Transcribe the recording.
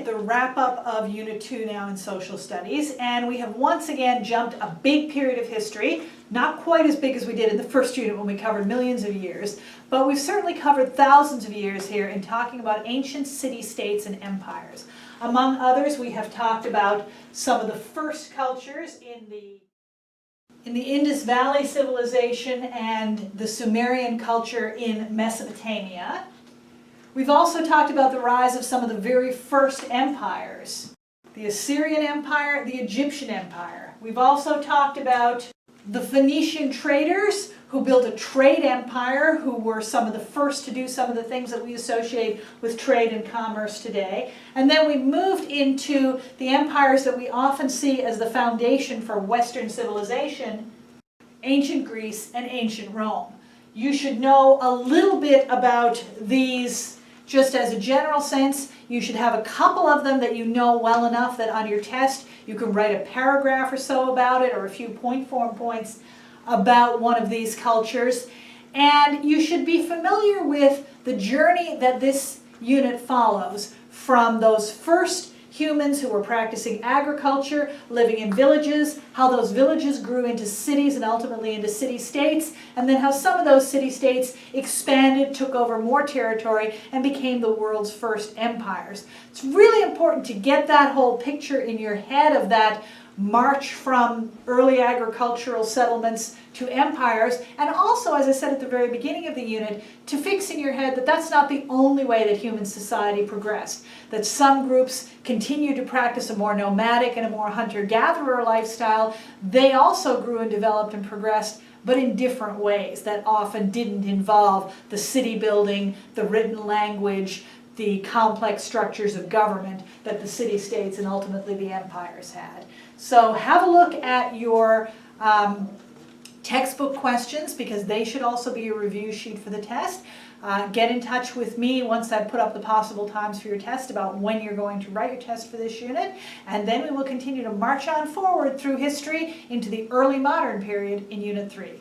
the wrap-up of Unit 2 now in Social Studies, and we have once again jumped a big period of history, not quite as big as we did in the first unit when we covered millions of years, but we've certainly covered thousands of years here in talking about ancient city-states and empires. Among others, we have talked about some of the first cultures in the Indus Valley civilization and the Sumerian culture in Mesopotamia. We've also talked about the rise of some of the very first empires, the Assyrian Empire, the Egyptian Empire. We've also talked about the Phoenician traders who built a trade empire, who were some of the first to do some of the things that we associate with trade and commerce today. And then we moved into the empires that we often see as the foundation for Western civilization, ancient Greece and ancient Rome. You should know a little bit about these just as a general sense. You should have a couple of them that you know well enough that on your test you can write a paragraph or so about it, or a few point form points about one of these cultures. And you should be familiar with the journey that this unit follows from those first humans who were practicing agriculture, living in villages, how those villages grew into cities and ultimately into city-states, and then how some of those city-states expanded, took over more territory, and became the world's first empires. It's really important to get that whole picture in your head of that march from early agricultural settlements to empires, and also, as I said at the very beginning of the unit, to fix in your head that that's not the only way that human society progressed, that some groups continued to practice a more nomadic and a more hunter-gatherer lifestyle. They also grew and developed and progressed, but in different ways that often didn't involve the city building, the written language, the complex structures of government that the city-states and ultimately the empires had. So have a look at your textbook questions, because they should also be a review sheet for the test. Get in touch with me once I've put up the possible times for your test about when you're going to write your test for this unit, and then we will continue to march on forward through history into the early modern period in Unit 3.